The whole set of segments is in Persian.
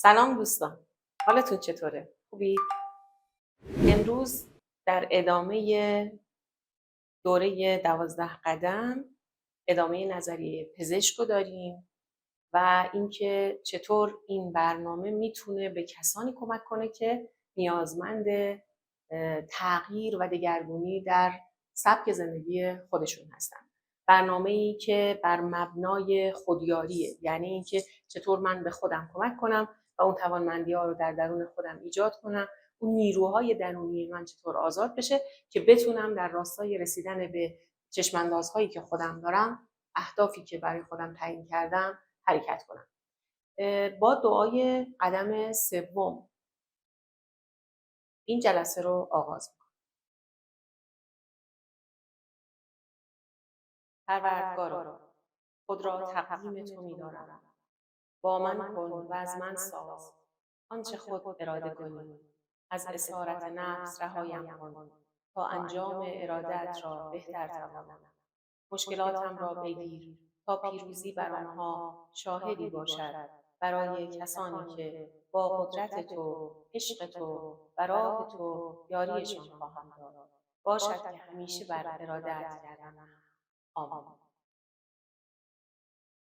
سلام دوستان، حالتون چطوره؟ خوبید؟ امروز در ادامه دوره 12 قدم ادامه نظریه پزشک رو داریم و اینکه چطور این برنامه میتونه به کسانی کمک کنه که نیازمند تغییر و دگرگونی در سبک زندگی خودشون هستن. برنامه‌ای که بر مبنای خودیاریه، یعنی اینکه چطور من به خودم کمک کنم و اون توانمندی‌ها رو در درون خودم ایجاد کنم، اون نیروهای درونی من چطور آزاد بشه که بتونم در راستای رسیدن به چشم‌اندازهایی که خودم دارم، اهدافی که برای خودم تعیین کردم حرکت کنم. با دعای قدم سوم این جلسه رو آغاز می‌کنم. پروردگارا، خود را تقدیم تو می‌دارم. با من کن و از من ساز آنچه خود اراده کنی. از اسارت نفس رهایم کن تا انجام ارادت را بهتر توانم. مشکلاتم را بگیر تا پیروزی بر آنها شاهدی باشد برای کسانی که با قدرت تو، عشق تو و راه تو یاریشان خواهم داد. باشد که همیشه بر ارادت کردم. آمین.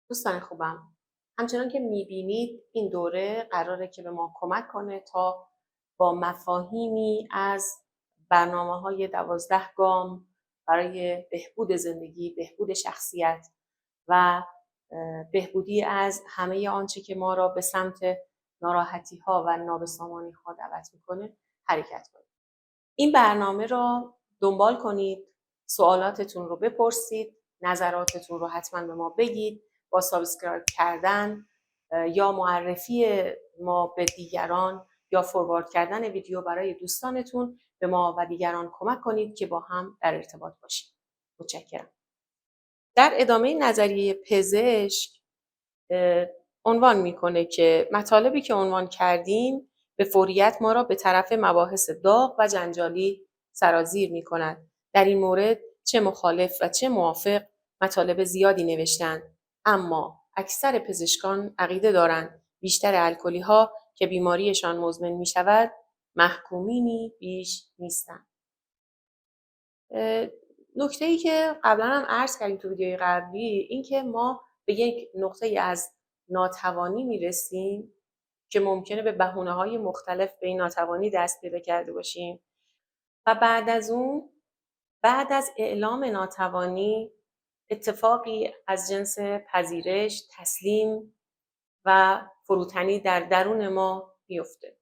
دوستان خوبم، همچنان که میبینید این دوره قراره که به ما کمک کنه تا با مفاهیمی از برنامه‌های 12 گام برای بهبود زندگی، بهبود شخصیت و بهبودی از همه آنچه که ما را به سمت ناراحتی‌ها و نابسامانی‌ها دعوت میکنه حرکت کنید. این برنامه را دنبال کنید، سوالاتتون رو بپرسید، نظراتتون رو حتما به ما بگید. با سابسکرایب کردن یا معرفی ما به دیگران یا فوروارد کردن ویدیو برای دوستانتون به ما و دیگران کمک کنید که با هم در ارتباط باشید. متشکرم. در ادامه نظریه پزشک عنوان میکنه که مطالبی که عنوان کردیم به فوریت ما را به طرف مباحث داغ و جنجالی سرازیر میکند. در این مورد چه مخالف و چه موافق مطالب زیادی نوشتند، اما اکثر پزشکان عقیده دارند بیشتر الکلی ها که بیماریشان مزمن می شود محکومینی بیش نیستند. نکته‌ای که قبلا هم عرض کردیم تو ویدیوی قبلی این که ما به یک نقطه از ناتوانی میرسیم که ممکنه به بهونه‌های مختلف به این ناتوانی دست پیدا کرده باشیم و بعد از اعلام ناتوانی اتفاقی از جنس پذیرش، تسلیم و فروتنی در درون ما میفته.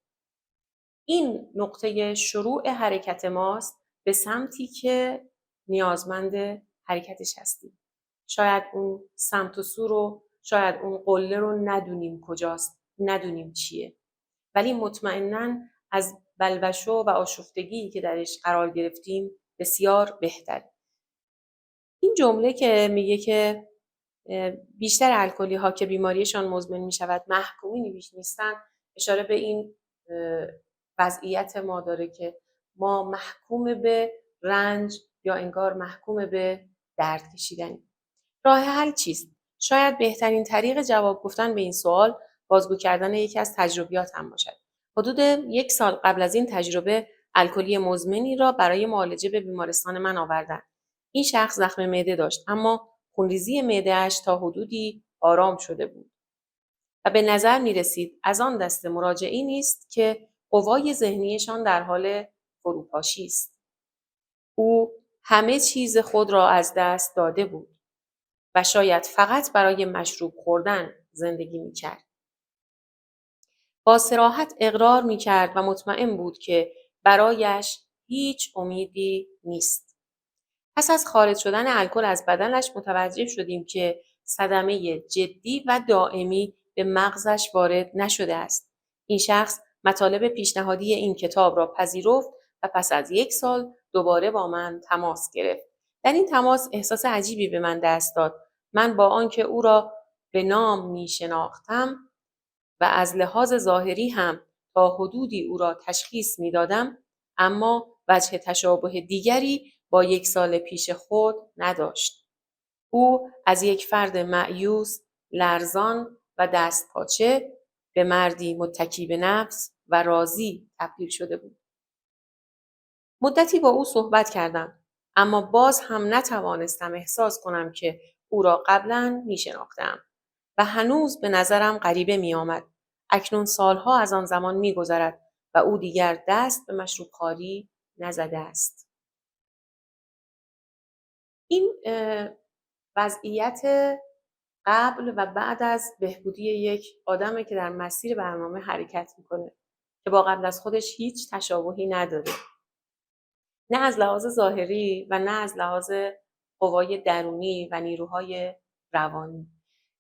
این نقطه شروع حرکت ماست به سمتی که نیازمند حرکتش هستیم. شاید اون سمت و سو رو، شاید اون قله رو ندونیم کجاست، ندونیم چیه. ولی مطمئناً از بلبشو و آشفتگی که درش قرار گرفتیم بسیار بهتره. این جمله که میگه که بیشتر الکلی ها که بیماریشان مزمن می شود محکومینی بیش نیستن، اشاره به این وضعیت ما داره که ما محکوم به رنج یا انگار محکوم به درد کشیدنیم. راه حل چیست؟ شاید بهترین طریق جواب گفتن به این سوال بازگو کردن یکی از تجربیات هم باشد. حدود 1 سال قبل از این تجربه الکلی مزمنی را برای معالجه به بیمارستان من آوردند. این شخص زخم معده داشت، اما خونریزی معده‌اش تا حدودی آرام شده بود و به نظر می رسید از آن دست مراجعی نیست که قوای ذهنیشان در حال فروپاشی است. او همه چیز خود را از دست داده بود و شاید فقط برای مشروب خوردن زندگی می کرد. با صراحت اقرار می کرد و مطمئن بود که برایش هیچ امیدی نیست. پس از خارج شدن الکل از بدنش متوجه شدیم که صدمه جدی و دائمی به مغزش وارد نشده است. این شخص مطالب پیشنهادی این کتاب را پذیرفت و پس از 1 سال دوباره با من تماس گرفت. در این تماس احساس عجیبی به من دست داد. من با آنکه او را به نام می شناختم و از لحاظ ظاهری هم تا حدودی او را تشخیص می دادم، اما وجه تشابه دیگری با 1 سال پیش خود نداشت. او از یک فرد مایوس، لرزان و دستپاچه به مردی متکی به نفس و راضی تبدیل شده بود. مدتی با او صحبت کردم، اما باز هم نتوانستم احساس کنم که او را قبلا می شناختم و هنوز به نظرم غریبه می آمد. اکنون سالها از آن زمان می گذرد و او دیگر دست به مشروبخواری نزده است. این وضعیت قبل و بعد از بهبودی یک آدمه که در مسیر برنامه حرکت میکنه که با قبل از خودش هیچ تشابهی نداره. نه از لحاظ ظاهری و نه از لحاظ قوای درونی و نیروهای روانی.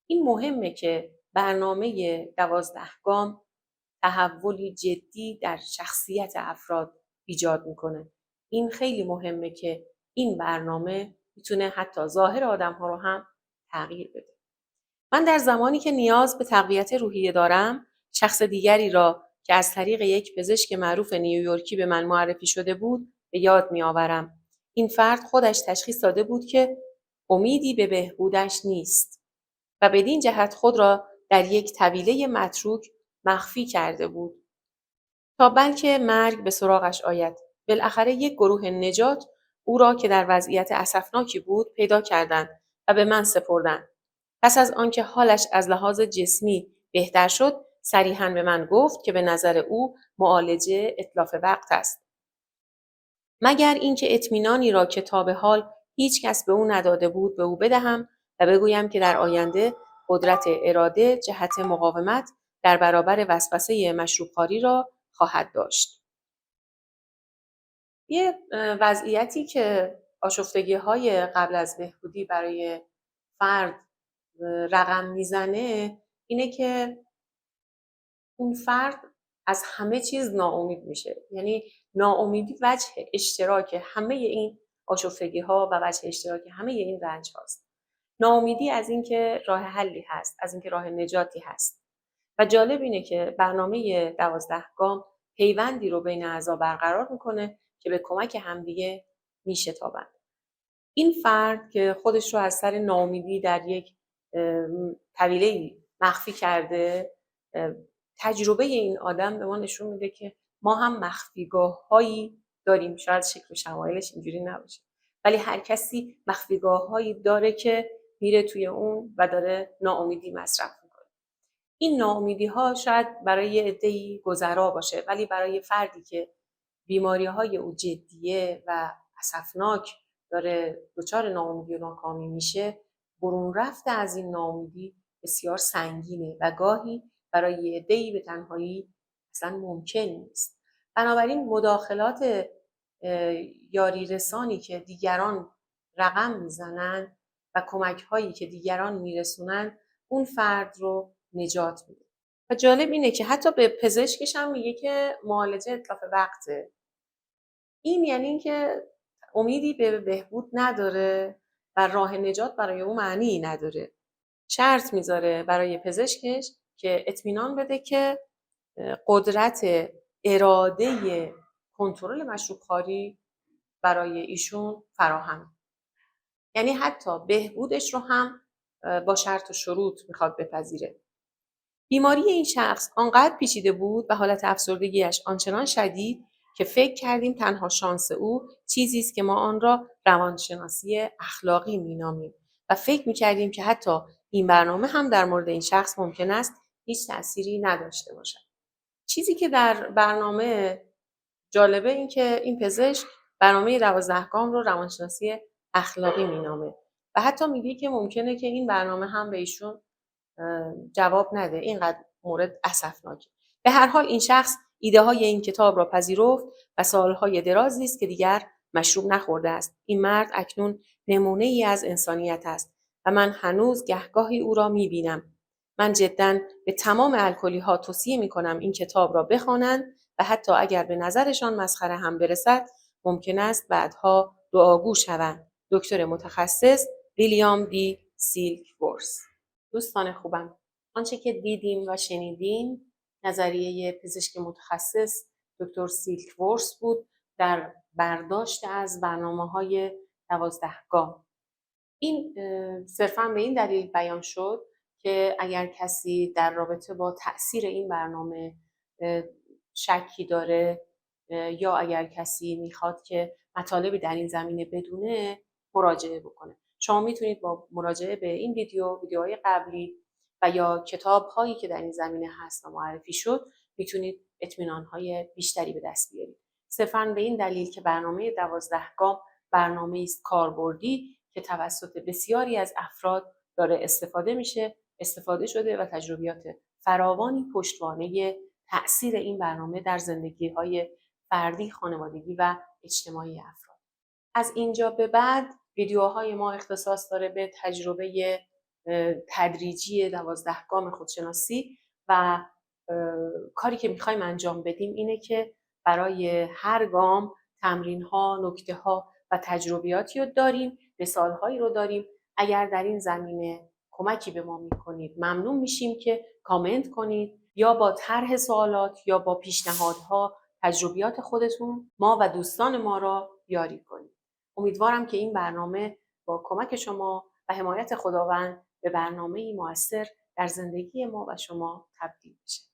این مهمه که برنامه 12 گام تحولی جدی در شخصیت افراد ایجاد میکنه. این خیلی مهمه که این برنامه میتونه حتی ظاهر آدم‌ها رو هم تغییر بده. من در زمانی که نیاز به تقویت روحیه دارم، شخص دیگری را که از طریق یک پزشک معروف نیویورکی به من معرفی شده بود، به یاد میآورم. این فرد خودش تشخیص داده بود که امیدی به بهبودش نیست و بدین جهت خود را در یک طویله متروک مخفی کرده بود تا بلکه مرگ به سراغش آید. بالاخره یک گروه نجات او را که در وضعیت اسفناکی بود پیدا کردند و به من سپردند. پس از آنکه حالش از لحاظ جسمی بهتر شد، صریحاً به من گفت که به نظر او معالجه اتلاف وقت است. مگر اینکه اطمینانی را که تا به حال هیچ کس به او نداده بود به او بدهم و بگویم که در آینده قدرت اراده جهت مقاومت در برابر وسوسه مشروبخواری را خواهد داشت. یه وضعیتی که آشفتگی‌های قبل از بهبودی برای فرد رقم میزنه اینه که اون فرد از همه چیز ناامید میشه. یعنی ناامیدی وجه اشتراک همه این آشفتگی‌ها و وجه اشتراک همه این رنج هاست. ناامیدی از اینکه راه حلی هست، از اینکه راه نجاتی هست. و جالب اینه که برنامه 12 گام پیوندی رو بین اعضا برقرار میکنه که به کمک همدیگه میشتابند. این فرد که خودش رو از سر ناامیدی در یک طویله مخفی کرده، تجربه این آدم به ما نشون میده که ما هم مخفیگاه‌هایی داریم. شاید شکل و شمایلش اینجوری نباشه، ولی هر کسی مخفیگاه‌هایی داره که میره توی اون و داره ناامیدی مصرف میکنه. این ناامیدی‌ها شاید برای یه عده‌ای گذرا باشه، ولی برای فردی که بیماری‌های او جدیه و اسفناک داره دچار ناامیدی و ناکامی میشه، برون رفته از این ناامیدی بسیار سنگینه و گاهی برای یه عده‌ای به تنهایی اصلا ممکن نیست. بنابراین مداخلات یاری رسانی که دیگران رقم میزنن و کمک‌هایی که دیگران میرسونن اون فرد رو نجات میده. و جالب اینه که حتی به پزشکش هم میگه که معالجه اتلاف وقته. این یعنی اینکه امیدی به بهبود نداره و راه نجات برای اون معنی نداره. شرط میذاره برای پزشکش که اطمینان بده که قدرت اراده کنترل مشروبخواری برای ایشون فراهم. یعنی حتی بهبودش رو هم با شرط و شروط میخواد بپذیره. بیماری این شخص آنقدر پیچیده بود و حالت افسردگیش آنچنان شدید که فکر کردیم تنها شانس او چیزی است که ما آن را روانشناسی اخلاقی مینامیم و فکر میکردیم که حتی این برنامه هم در مورد این شخص ممکن است هیچ تأثیری نداشته باشد. چیزی که در برنامه جالبه این که این پزشک برنامه 12 گام رو روانشناسی اخلاقی مینامه و حتی میگه که ممکنه که این برنامه هم به ایشون جواب نده، اینقدر مورد اسفناکه. به هر حال این شخص ایده های این کتاب را پذیرفت و سالهای درازی است که دیگر مشروب نخورده است. این مرد اکنون نمونه ای از انسانیت است و من هنوز گهگاهی او را میبینم. من جداً به تمام الکلی ها توصیه میکنم این کتاب را بخوانند و حتی اگر به نظرشان مسخره هم برسد ممکن است بعدها دعاگو شوند. دکتر متخصص ویلیام دی سیلکورس. دوستان خوبم، آنچه که دیدیم و شنیدیم نظریه پزشک متخصص دکتر سیلکورس بود در برداشت از برنامه‌های 12 گام. این صرفاً به این دلیل بیان شد که اگر کسی در رابطه با تاثیر این برنامه شکی داره یا اگر کسی میخواد که مطالبی در این زمینه بدونه مراجعه بکنه. شما میتونید با مراجعه به این ویدیوهای قبلی و یا کتاب‌هایی که در این زمینه هست و معرفی شد میتونید اطمینان‌های بیشتری به دست بیارید. صرفاً به این دلیل که برنامه 12 گام برنامه‌ای است کاربردی که توسط بسیاری از افراد داره استفاده شده و تجربیات فراوانی پشتوانه تأثیر این برنامه در زندگی‌های فردی، خانوادگی و اجتماعی افراد. از اینجا به بعد ویدیوهای ما اختصاص داره به تجربه تدریجی 12 گام خودشناسی و کاری که میخوایم انجام بدیم اینه که برای هر گام تمرین‌ها، نکته‌ها و تجربیاتی رو داریم، مثال‌هایی رو داریم. اگر در این زمینه کمکی به ما میکنید ممنون میشیم که کامنت کنید یا با طرح سوالات یا با پیشنهادها تجربیات خودتون ما و دوستان ما را یاری کنید. امیدوارم که این برنامه با کمک شما و حمایت خداوند به برنامه‌ای مؤثر در زندگی ما و شما تبدیل بشه.